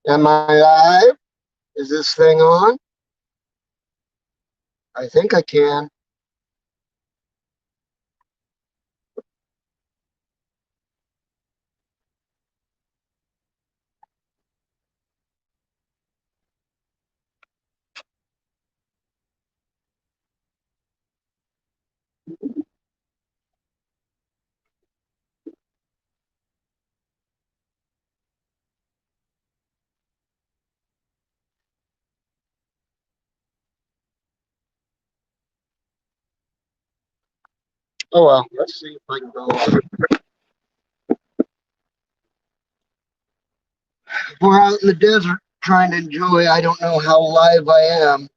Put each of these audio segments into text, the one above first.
Am I live? Is this thing on? I think I can. Oh well, let's see if I can go. We're out in the desert trying to enjoy. I don't know how live I am.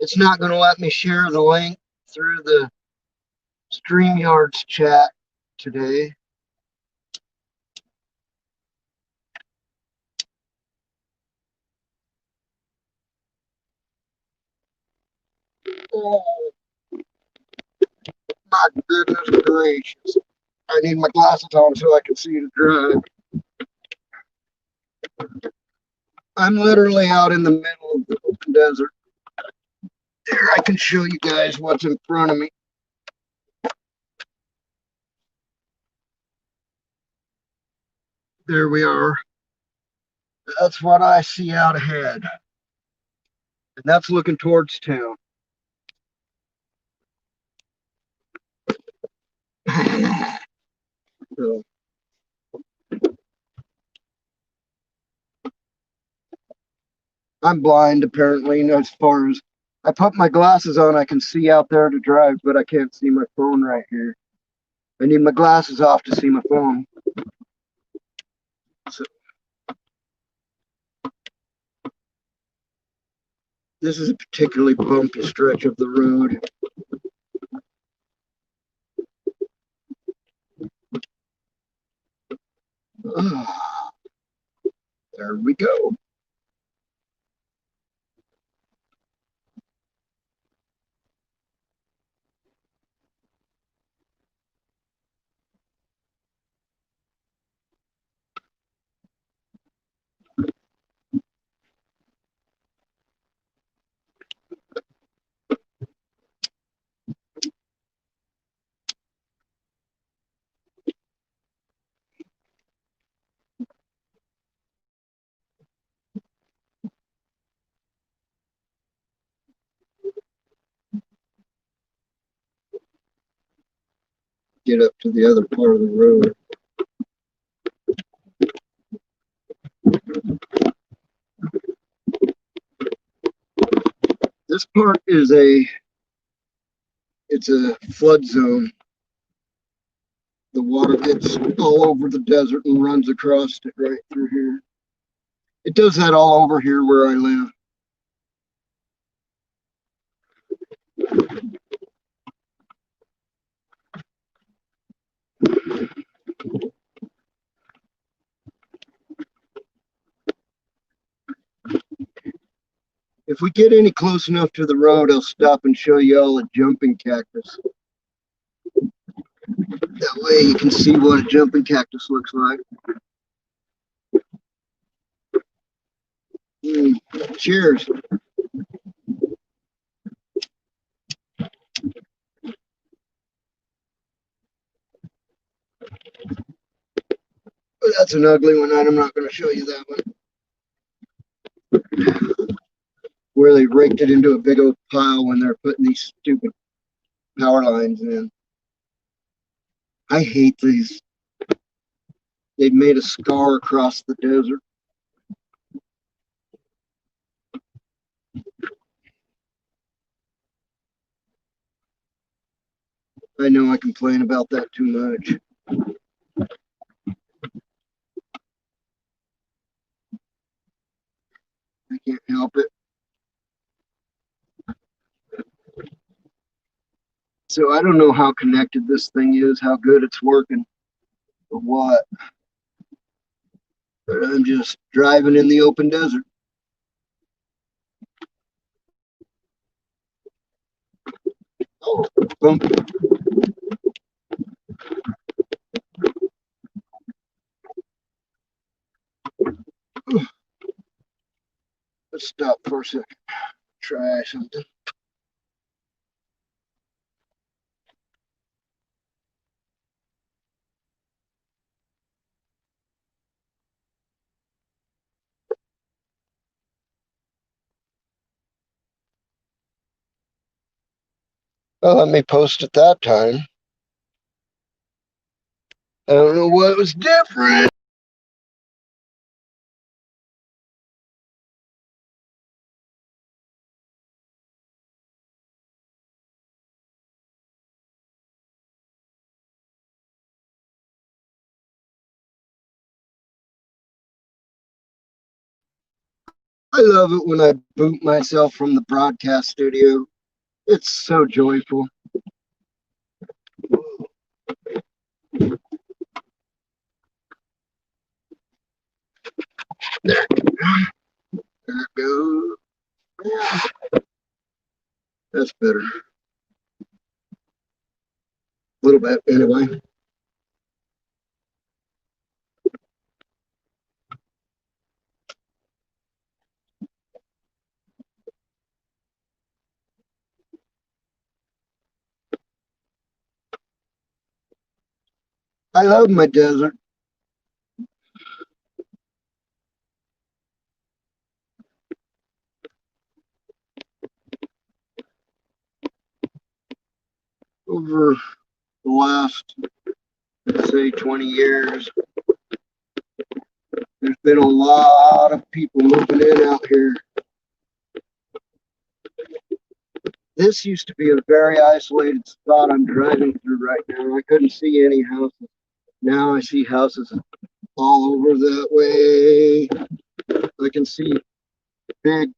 It's not going to let me share the link through the StreamYards chat today. Oh, my goodness gracious. I need my glasses on so I can see the drive. I'm literally out in the middle of the open desert. There, I can show you guys what's in front of me. There we are. That's what I see out ahead. And that's looking towards town. So I'm blind apparently, as far as I put my glasses on, I can see out there to drive, but I can't see my phone right here. I need my glasses off to see my phone. So this is a particularly bumpy stretch of the road. Oh, there we go. Get up to the other part of the road. This part is it's a flood zone. The water gets all over the desert and runs across it right through here. It does that all over here where I live. If we get any close enough to the road, I'll stop and show you all a jumping cactus. That way you can see what a jumping cactus looks like. Cheers. That's an ugly one. I'm not going to show you that one. Where they raked it into a big old pile when they're putting these stupid power lines in. I hate these. They've made a scar across the desert. I know I complain about that too much. I can't help it. So I don't know how connected this thing is, how good it's working, or what. But I'm just driving in the open desert. Oh, bumpy. Let's stop for a second. Try something. Well, let me post at that time. I don't know what was different. I love it when I boot myself from the broadcast studio. It's so joyful. There it goes. That's better. A little bit, anyway. I love my desert. Over the last, say, 20 years, there's been a lot of people moving in out here. This used to be a very isolated spot I'm driving through right now. I couldn't see any houses. Now I see houses all over that way. I can see big,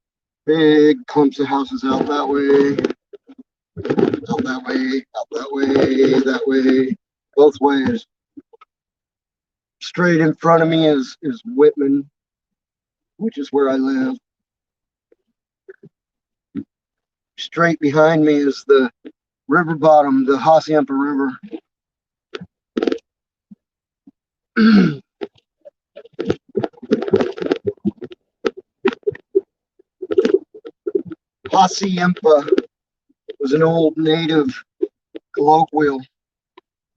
big clumps of houses out that way, out that way, out that way, that way, both ways. Straight in front of me is Whitman, which is where I live. Straight behind me is the river bottom, the Hassayampa River. Hassayampa was an old native colloquial,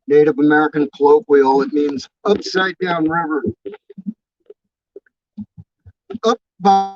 Native American colloquial. It means upside down river. Up by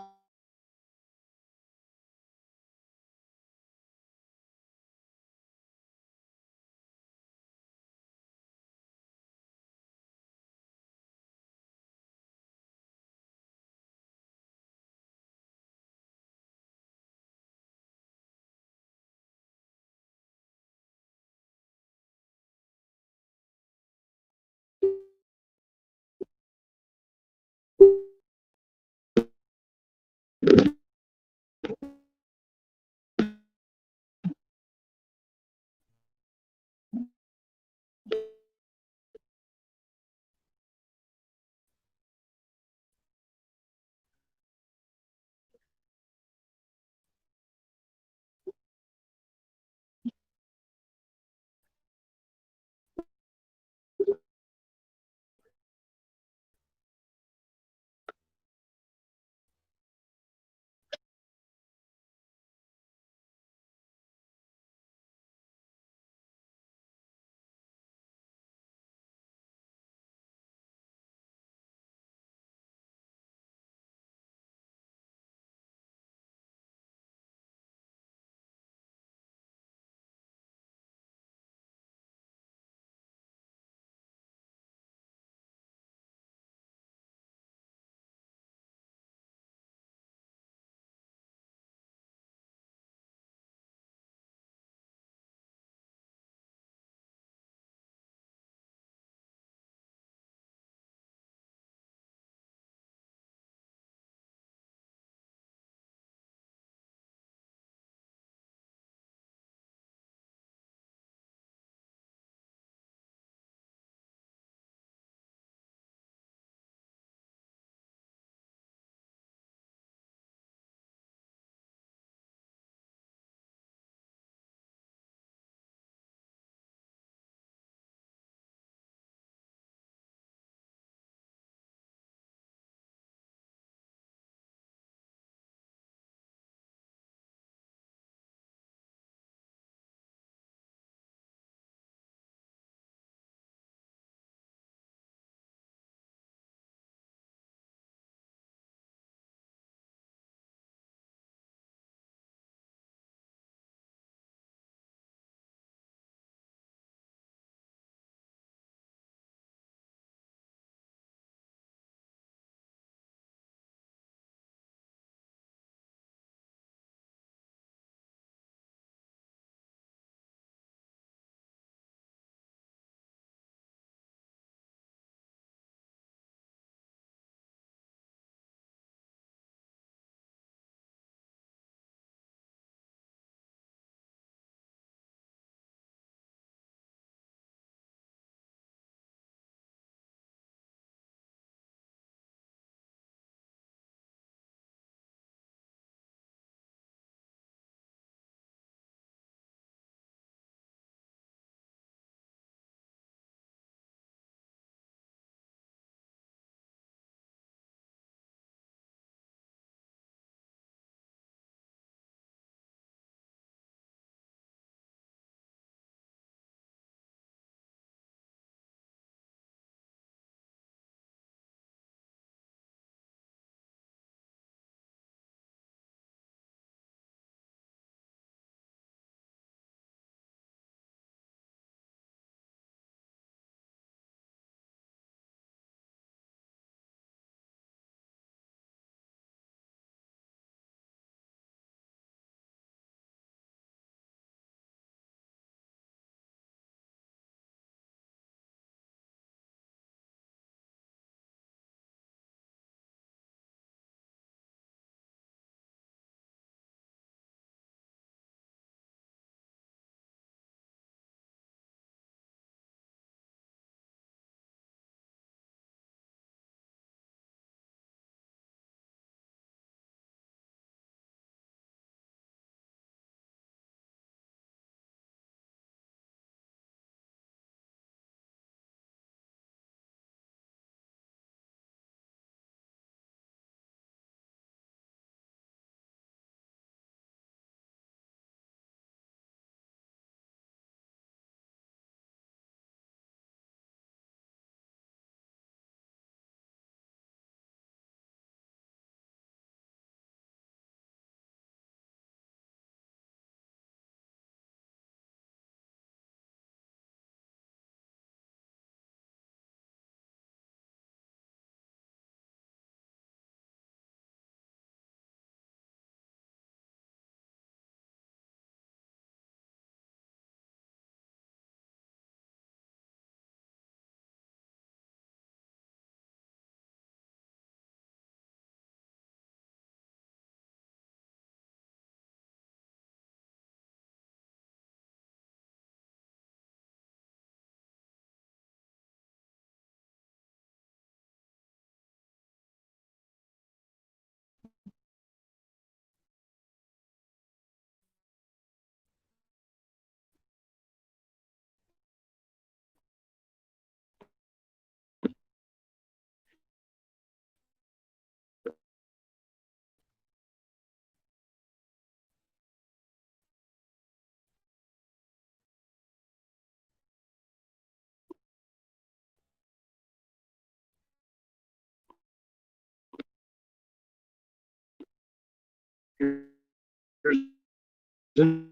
I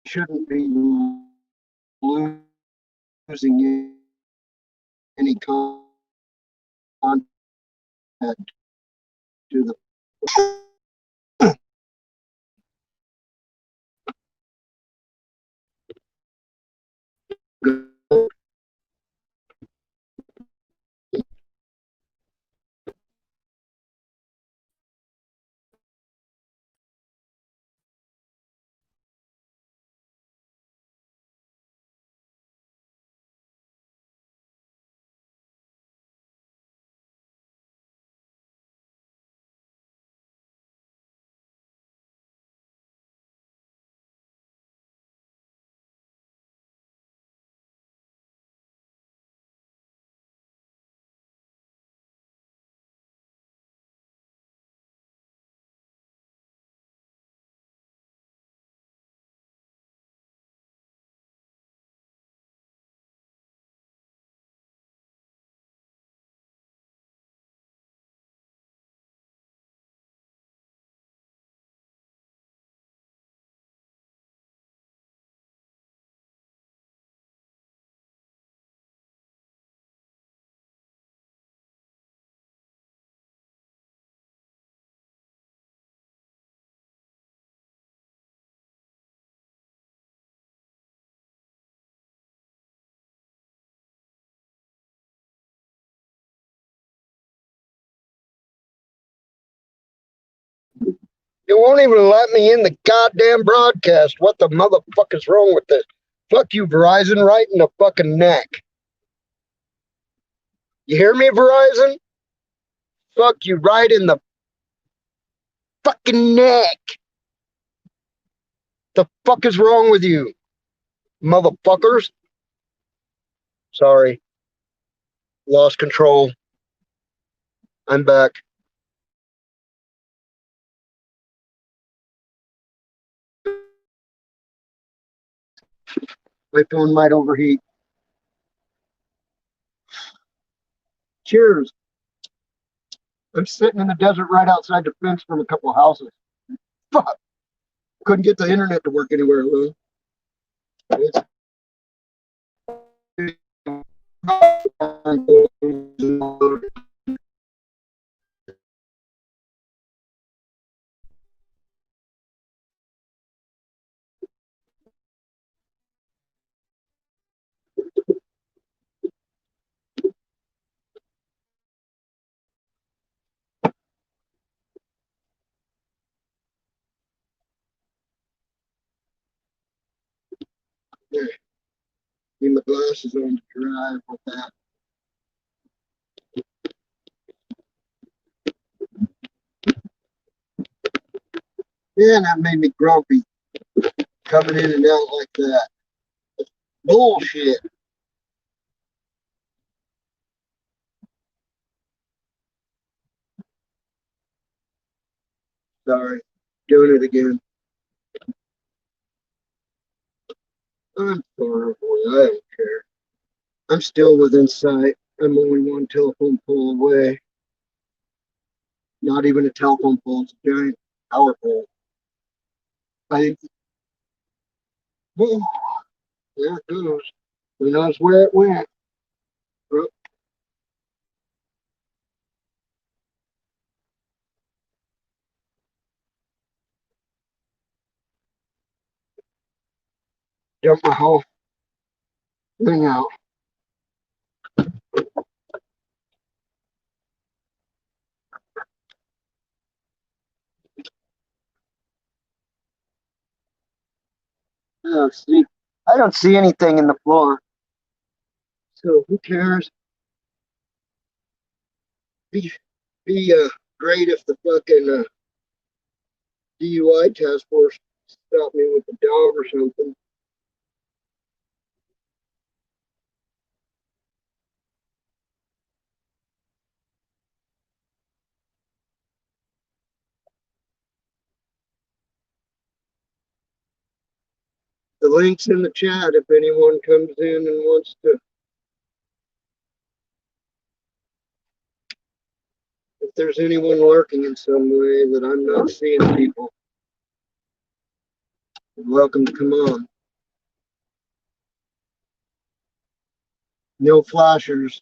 shouldn't be losing any contact to the You won't even let me in the goddamn broadcast. What the motherfucker is wrong with this? Fuck you, Verizon, right in the fucking neck. You hear me, Verizon? Fuck you, right in the fucking neck. The fuck is wrong with you, motherfuckers? Sorry. Lost control. I'm back. My phone might overheat. Cheers. I'm sitting in the desert right outside the fence from a couple of houses. Fuck. Couldn't get the internet to work anywhere, though. Need my glasses on to drive with that. Man, that made me grumpy coming in and out like that. Bullshit. Sorry. Doing it again. I'm sorry, boy. I don't care. I'm still within sight. I'm only one telephone pole away. Not even a telephone pole. It's a giant power pole. I think, well, there it goes. Who knows where it went? Oh, dump my whole thing out. See. I don't see anything in the floor. So who cares? Be, be great if the fucking DUI task force stopped me with the dog or something. The link's in the chat if anyone comes in and wants to. If there's anyone lurking in some way that I'm not seeing people, you're welcome to come on. No flashers.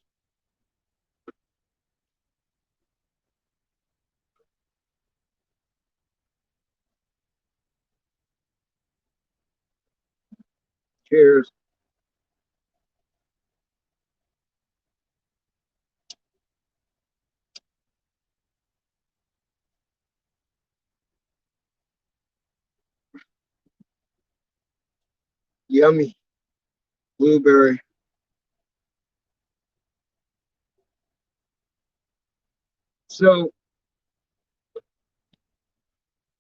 Cheers. Yummy. Blueberry. So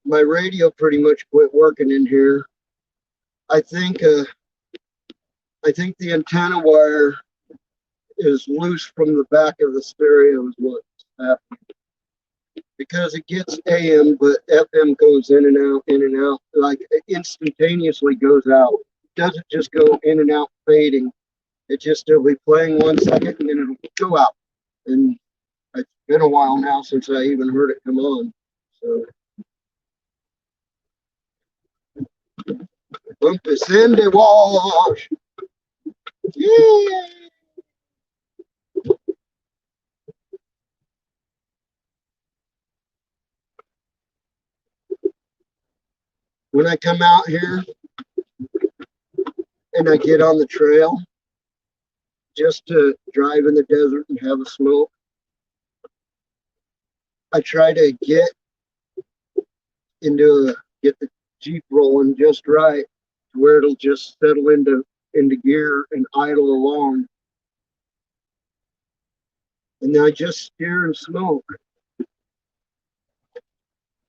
my radio pretty much quit working in here. I think I think the antenna wire is loose from the back of the stereo is what's happening. Because it gets AM, but FM goes in and out, like it instantaneously goes out. It doesn't just go in and out fading. It just will be playing 1 second and then it'll go out. And it's been a while now since I even heard it come on. So bump is in the wash. Yeah. When I come out here and I get on the trail just to drive in the desert and have a smoke, I try to get the Jeep rolling just right to where it'll just settle into gear and idle along. And then I just steer and smoke.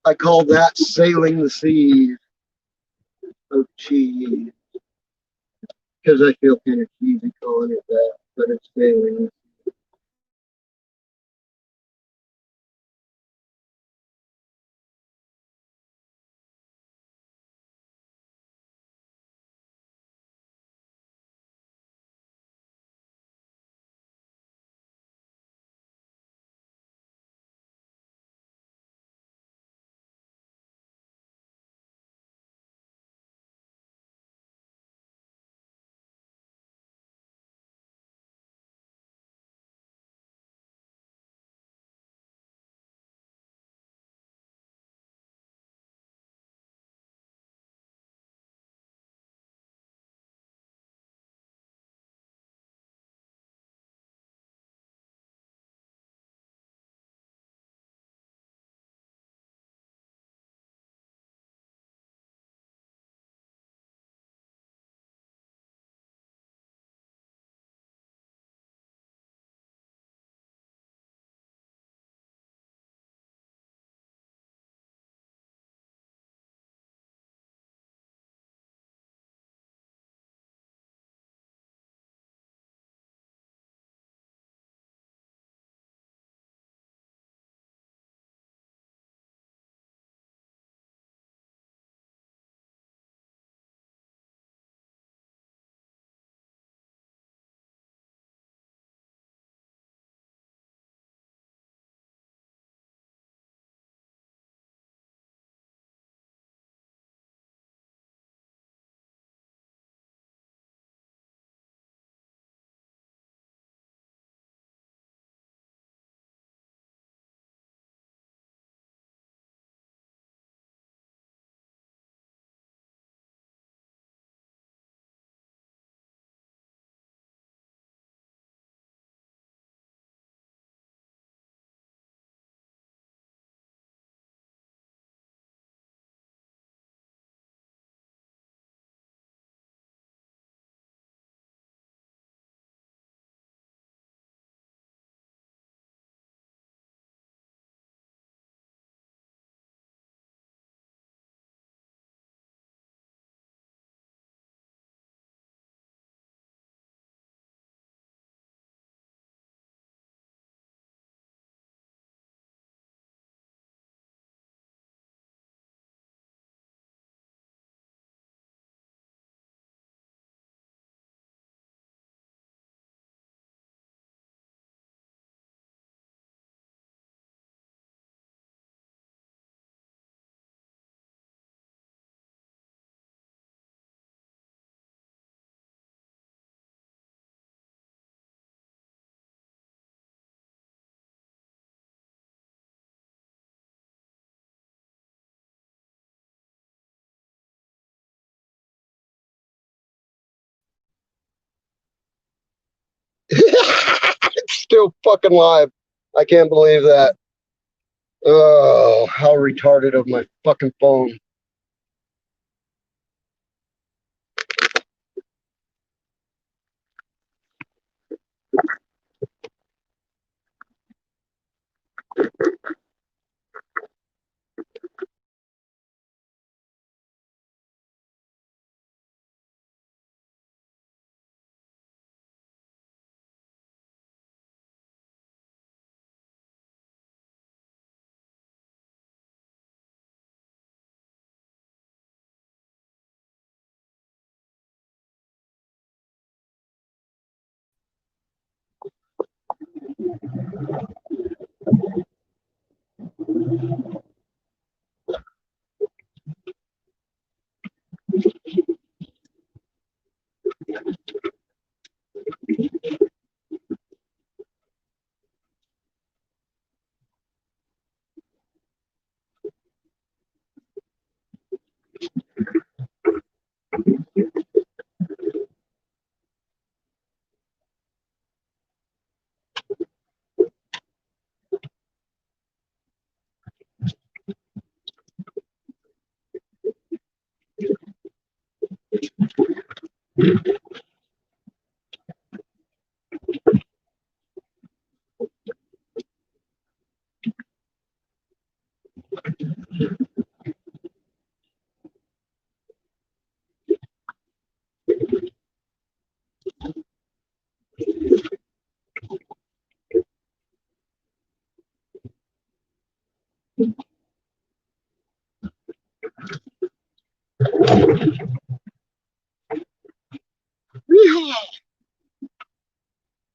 I call that sailing the seas of cheese because I feel kind of cheesy calling it that, but it's sailing. video fucking live. I can't believe that. Oh, how retarded of my fucking phone.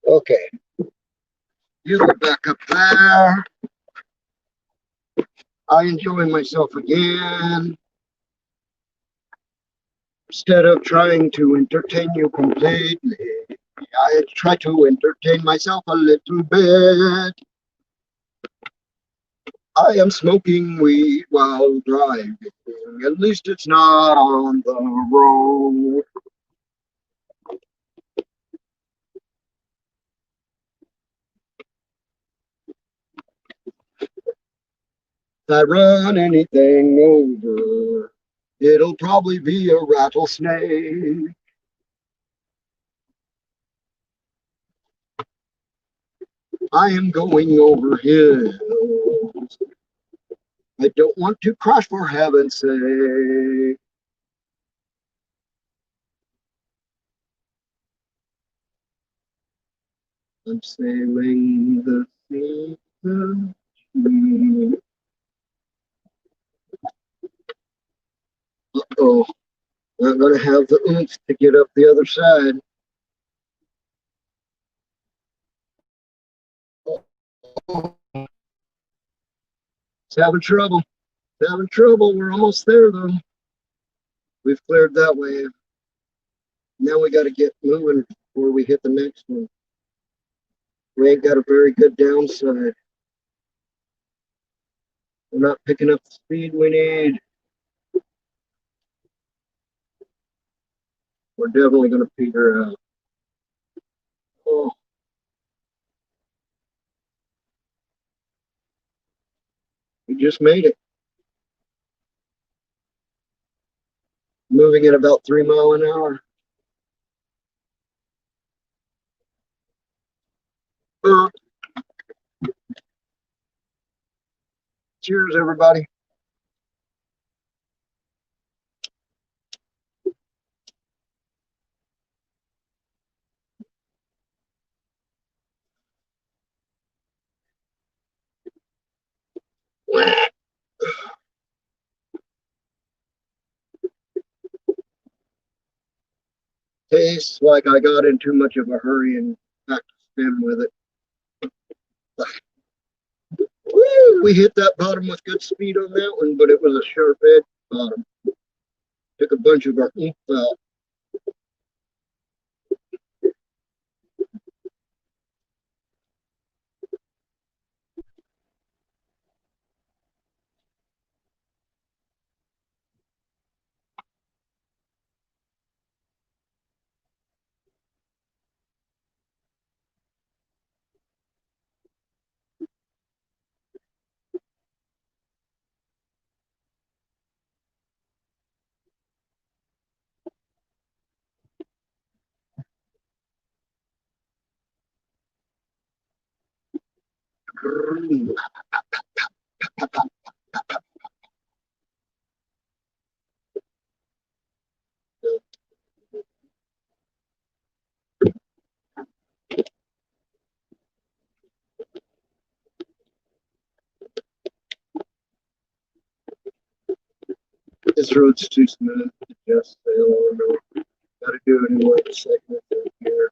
Okay, you go back up there. I enjoy myself again. Instead of trying to entertain you completely, I try to entertain myself a little bit. I am smoking weed while driving. At least it's not on the road. If I run anything over, it'll probably be a rattlesnake. I am going over hills. I don't want to crash for heaven's sake. I'm sailing the sea. Uh-oh. Not going to have the oomph to get up the other side. Oh, it's having trouble. It's having trouble. We're almost there, though. We've cleared that wave. Now we got to get moving before we hit the next one. We ain't got a very good downside. We're not picking up the speed we need. We're definitely going to peter out. Oh, we just made it. Moving at about 3 miles an hour. Cheers, everybody. Tastes like I got in too much of a hurry and back to spin with it. Woo, we hit that bottom with good speed on that one, but it was a sharp edge bottom. Took a bunch of our oomph out. This road's too smooth to just sail on. Gotta do it anyway the second here.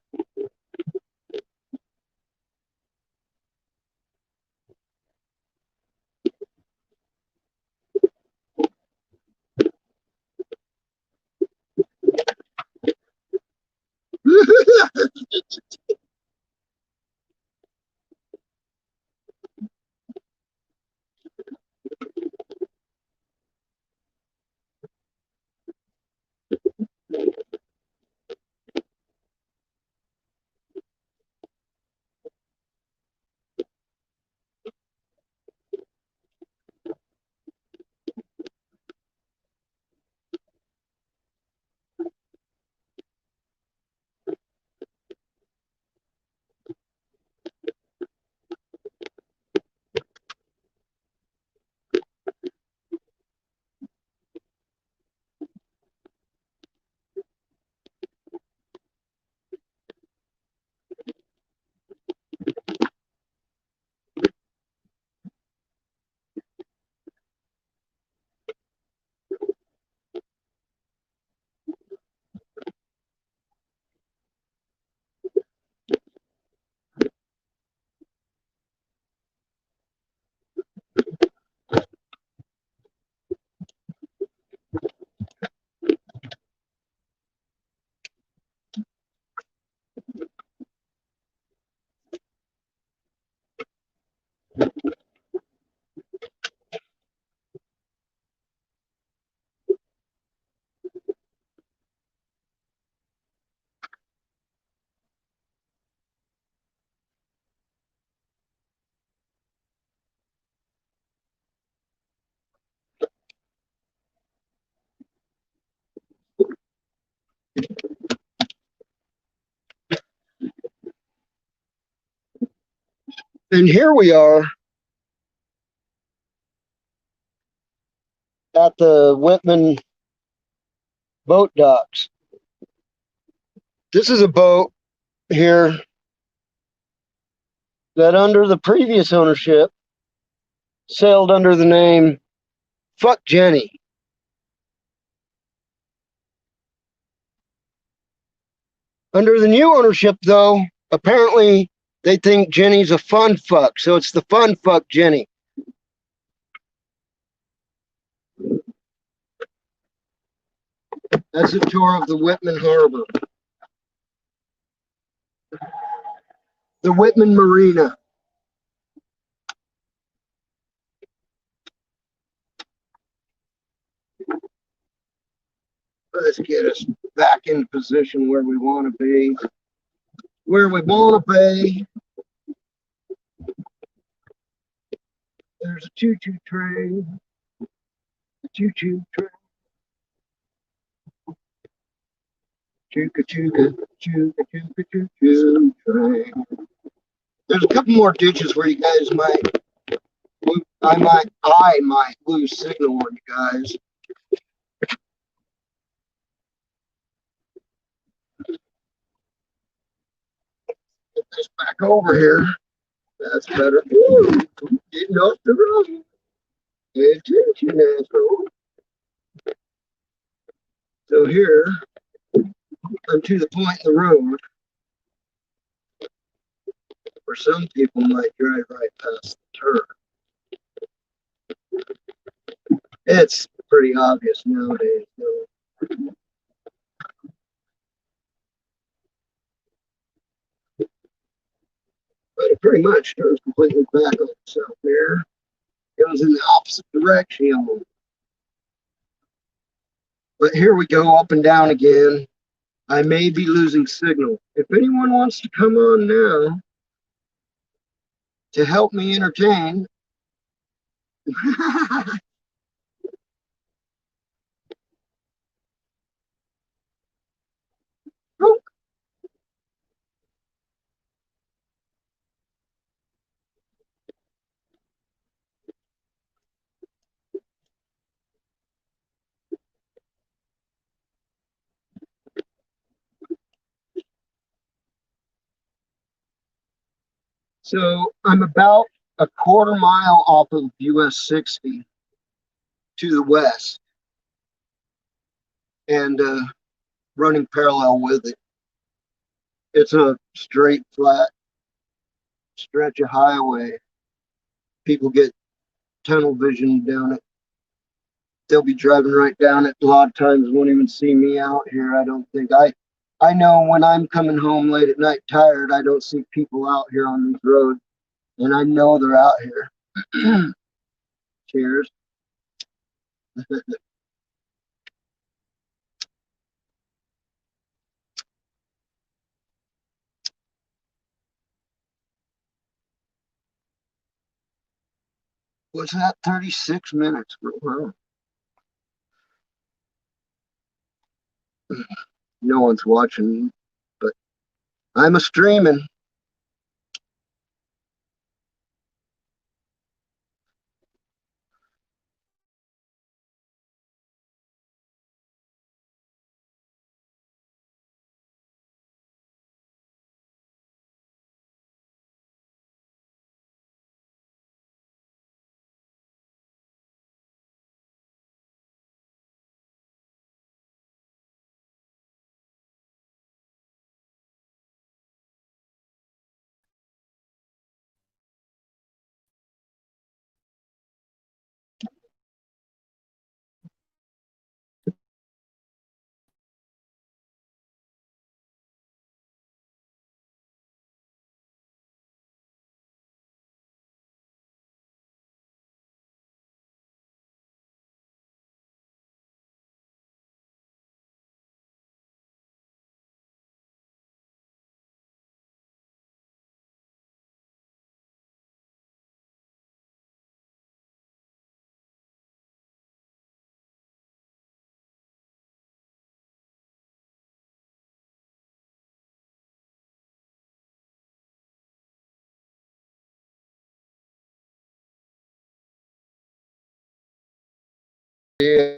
And here we are at the Whitman boat docks. This is a boat here that under the previous ownership sailed under the name Fuck Jenny. Under the new ownership, though, apparently they think Jenny's a fun fuck, so it's the Fun Fuck Jenny. That's a tour of the Whitman Harbor. The Whitman Marina. Let's get us back in position where we want to be. Where we want to be. There's a choo-choo train. A choo-choo train. Chooka chooka chooka chooka choo choo train. There's a couple more ditches where you guys I might lose signal on you guys. Get this back over here. That's better. Ooh, getting off the road. Pay attention, asshole. So here, I'm to the point in the road where some people might drive right past the turn. It's pretty obvious nowadays, though. But it pretty much turns completely back on itself there. Goes in the opposite direction. But here we go, up and down again. I may be losing signal. If anyone wants to come on now to help me entertain, So I'm about a quarter mile off of US 60 to the west and running parallel with it. It's a straight, flat stretch of highway. People get tunnel vision down it. They'll be driving right down it. A lot of times won't even see me out here. I don't think I know when I'm coming home late at night tired, I don't see people out here on these roads, and I know they're out here. Cheers. Was that 36 minutes? Wow. No one's watching, but I'm a streaming. Yeah.